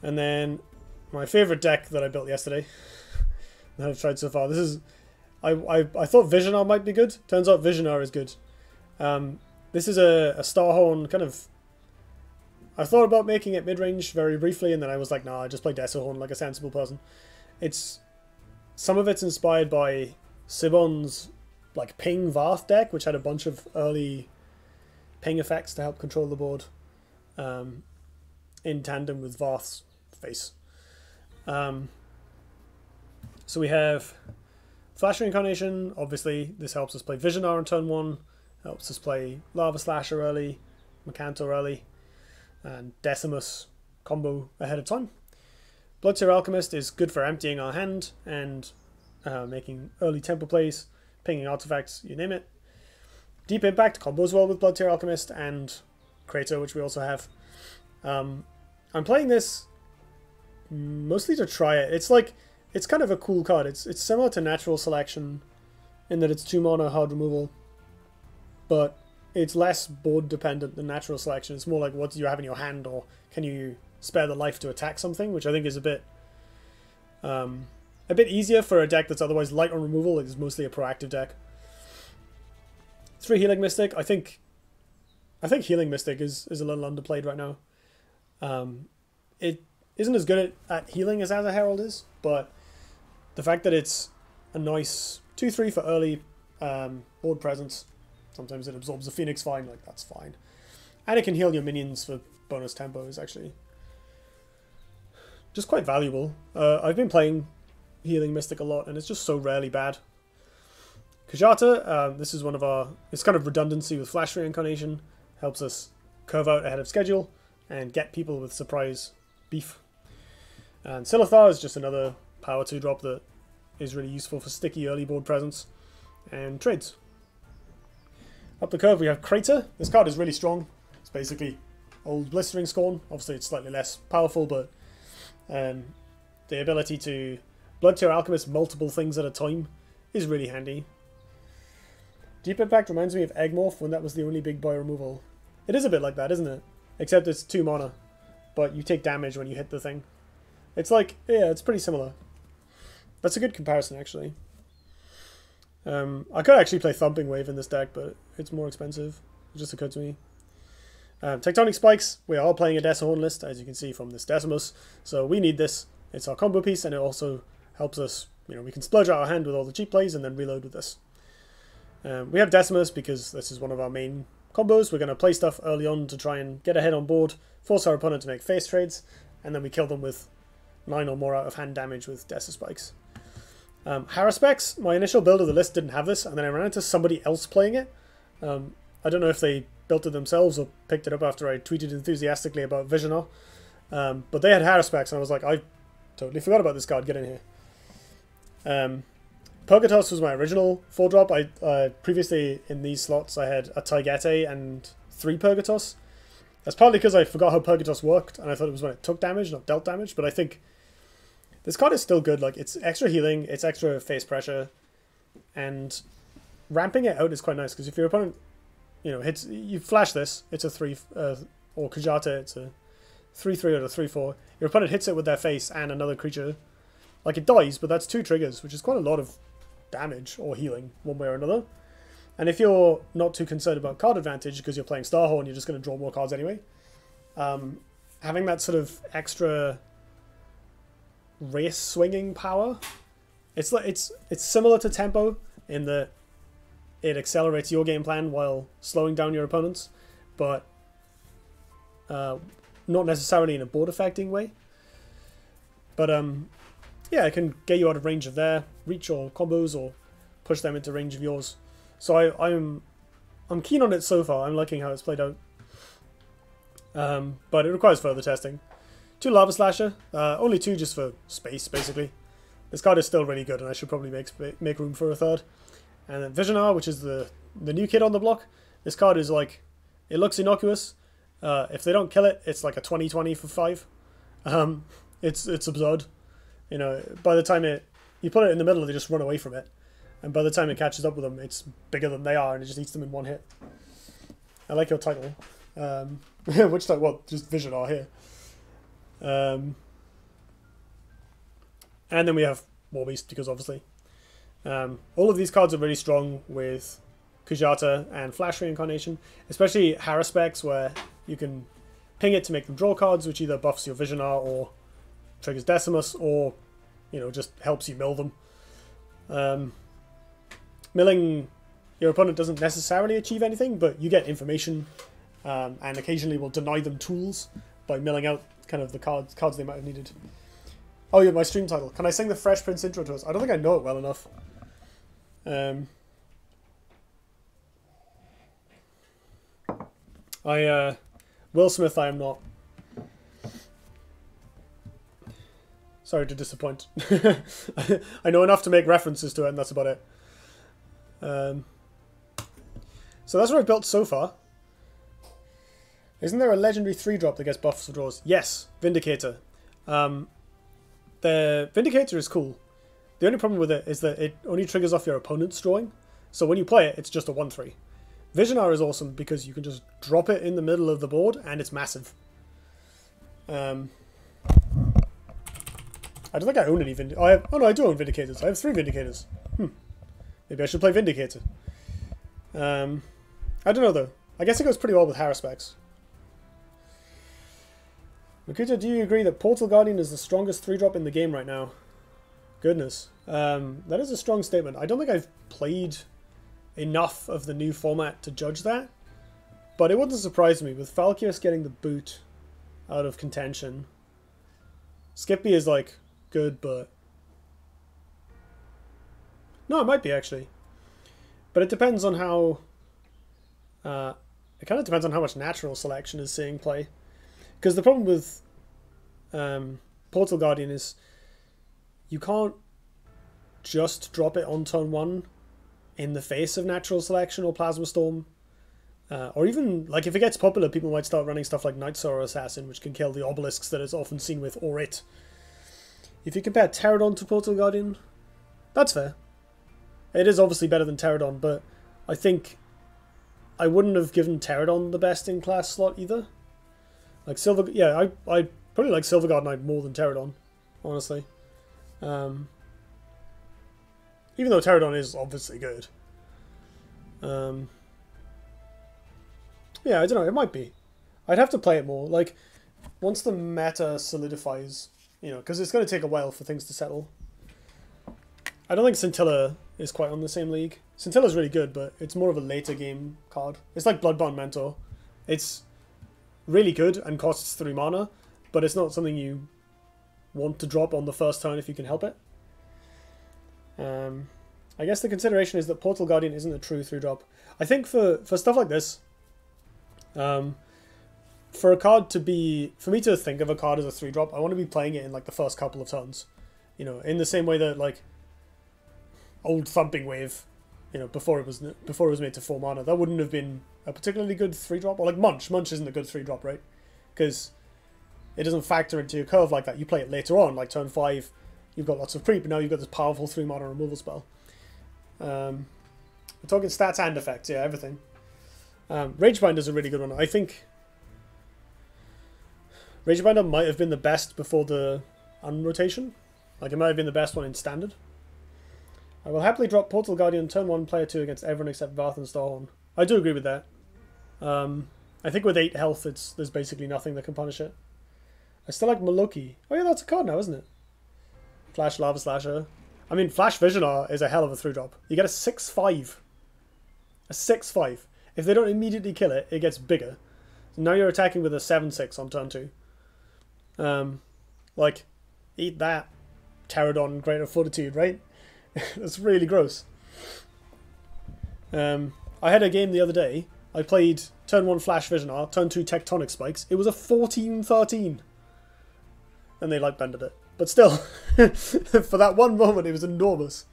And then my favorite deck that I built yesterday that I've tried so far. This is I thought Visionar might be good. Turns out Visionar is good. This is a Starhorn kind of. I thought about making it mid-range very briefly, and then I was like, nah, I just play Decihorn like a sensible person. Some of it's inspired by Sibon's like ping Varth deck, which had a bunch of early ping effects to help control the board, in tandem with Varth's face. So we have Flash Reincarnation. Obviously, this helps us play Visionar on turn 1. Helps us play Lava Slasher early, Macanto early, and Decimus combo ahead of time. Bloodseer Alchemist is good for emptying our hand and making early tempo plays, pinging artifacts, you name it. Deep Impact combos well with Bloodseer Alchemist and Kratos, which we also have. I'm playing this mostly to try it. It's kind of a cool card. It's similar to Natural Selection in that it's 2 mana hard removal, but it's less board dependent than Natural Selection. It's more like what do you have in your hand, or can you spare the life to attack something, which I think is a bit easier for a deck that's otherwise light on removal. It's mostly a proactive deck. 3 Healing Mystic. I think Healing Mystic is a little underplayed right now. It isn't as good at healing as Azure Herald is, but the fact that it's a nice 2/3 for early board presence. Sometimes it absorbs the Phoenix fine, like that's fine. And it can heal your minions for bonus tempo is actually just quite valuable. I've been playing Healing Mystic a lot, and it's just so rarely bad. Kajata, this is one of our... It's kind of redundancy with Flash Reincarnation. Helps us curve out ahead of schedule and get people with surprise beef. And Silithar is just another power 2 drop that is really useful for sticky early board presence and trades. Up the curve we have Crater. This card is really strong. It's basically old Blistering Scorn. Obviously it's slightly less powerful, but the ability to Bloodseer Alchemist multiple things at a time is really handy. Deep Impact reminds me of Eggmorph when that was the only big boy removal. It is a bit like that, isn't it? Except it's 2 mana, but you take damage when you hit the thing. It's like, yeah, it's pretty similar. That's a good comparison, actually. I could actually play Thumping Wave in this deck, but it's more expensive. It just occurred to me. Tectonic Spikes. We are playing a Decihorn list, as you can see from this Decimus. So we need this. It's our combo piece, and it also helps us, we can splurge out our hand with all the cheap plays and then reload with this. We have Decimus because this is one of our main combos. We're going to play stuff early on to try and get ahead on board, force our opponent to make face trades, and then we kill them with 9 or more out of hand damage with Deci Spikes. Haruspex, my initial build of the list didn't have this, and then I ran into somebody else playing it. I don't know if they built it themselves or picked it up after I tweeted enthusiastically about Visionar. But they had Haruspex, and I was like, I totally forgot about this card, get in here. Purgatos was my original 4-drop. Previously in these slots I had a Taigete and 3 Purgatos. That's partly because I forgot how Purgatos worked, and I thought it was when it took damage, not dealt damage, but I think this card is still good. Like, it's extra healing, it's extra face pressure, and ramping it out is quite nice, because if your opponent, hits, you flash this, it's a 3, or Kajata, it's a 3/3 or a 3/4. Your opponent hits it with their face and another creature. Like, it dies, but that's 2 triggers, which is quite a lot of damage or healing, one way or another. And if you're not too concerned about card advantage, because you're playing Starhorn, you're just going to draw more cards anyway. Having that sort of extra race swinging power, it's similar to tempo in that it accelerates your game plan while slowing down your opponents, but not necessarily in a board affecting way. But yeah, it can get you out of range of their reach or combos, or push them into range of yours. So I'm keen on it so far. I'm liking how it's played out, but it requires further testing. 2 Lava Slasher, only 2 just for space, basically. This card is still really good, and I should probably make room for a 3rd. And then Visionar, which is the new kid on the block. This card is like, it looks innocuous. If they don't kill it, it's like a 20/20 for 5. It's absurd. By the time you put it in the middle, they just run away from it. And by the time it catches up with them, it's bigger than they are, and it just eats them in 1 hit. I like your title. Which title? Well, just Visionar here. And then we have War Beast, because obviously. All of these cards are really strong with Kujata and Flash Reincarnation, especially Haruspecs, where you can ping it to make them draw cards, which either buffs your Visionar or triggers Decimus, or, you know, just helps you mill them. Milling your opponent doesn't necessarily achieve anything, but you get information, and occasionally will deny them tools by milling out kind of the cards they might have needed. Oh yeah, my stream title. Can I sing the Fresh Prince intro to us? I don't think I know it well enough. Will Smith, I am not. Sorry to disappoint. I know enough to make references to it, and that's about it. So that's what I've built so far. Isn't there a legendary 3-drop that gets buffs for draws? Yes, Vindicator. The Vindicator is cool. The only problem with it is that it only triggers off your opponent's drawing. So when you play it, it's just a 1/3. Visionar is awesome because you can just drop it in the middle of the board and it's massive. I don't think I own any Vindicators. Oh no, I do own Vindicators. I have 3 Vindicators. Maybe I should play Vindicator. I don't know though. I guess it goes pretty well with Haruspecs. Makuta, do you agree that Portal Guardian is the strongest 3-drop in the game right now? Goodness. That is a strong statement. I don't think I've played enough of the new format to judge that. But it wouldn't surprise me, with Falkius getting the boot out of contention. Skippy is like good, but... No, it might be actually. But it depends on how... it kind of depends on how much natural selection is seeing play. Because the problem with Portal Guardian is you can't just drop it on turn 1 in the face of natural selection or Plasma Storm. Or even, like, if it gets popular, people might start running stuff like Night Sorrow Assassin, which can kill the obelisks that it's often seen with, or it. If you compare Pterodon to Portal Guardian, that's fair. It is obviously better than Pterodon, but I think I wouldn't have given Pterodon the best in class slot either. Like I probably like Silver Guard Knight more than Pterodon, honestly. Even though Pterodon is obviously good. Yeah, I don't know, it might be. I'd have to play it more. Like, once the meta solidifies, you know, because it's going to take a while for things to settle. I don't think Scintilla is quite on the same league. Scintilla's really good, but it's more of a later game card. It's like Bloodbound Mentor. It's really good and costs 3 mana, but it's not something you want to drop on the first turn if you can help it. I guess the consideration is that Portal Guardian isn't a true 3-drop. I think for stuff like this, for a card to be... For me to think of a card as a 3-drop, I want to be playing it in like the first couple of turns. You know, in the same way that like old Thumping Wave, you know, before it was made to 4 mana, that wouldn't have been a particularly good 3-drop. Or like Munch. Munch isn't a good 3-drop, right? Because it doesn't factor into your curve like that. You play it later on, like turn 5, you've got lots of creep, and now you've got this powerful 3 mana removal spell. We're talking stats and effects, yeah, everything. Ragebinder is a really good one. I think Ragebinder might have been the best before the unrotation. Like, it might have been the best one in standard. I will happily drop Portal Guardian turn 1, player 2 against everyone except Varth and Starhorn. I do agree with that. I think with 8 health, there's basically nothing that can punish it. I still like Maloki. Oh yeah, that's a card now, isn't it? Flash Lava Slasher. I mean, Flash Visionar is a hell of a 3-drop. You get a 6/5. A 6/5. If they don't immediately kill it, it gets bigger. So now you're attacking with a 7/6 on turn 2. Like, eat that, Pterodon Greater Fortitude, right? That's really gross. I had a game the other day. I played turn 1 Flash Visionar, turn 2 Tectonic Spikes. It was a 14/13. And they light bended it. But still, for that one moment, it was enormous.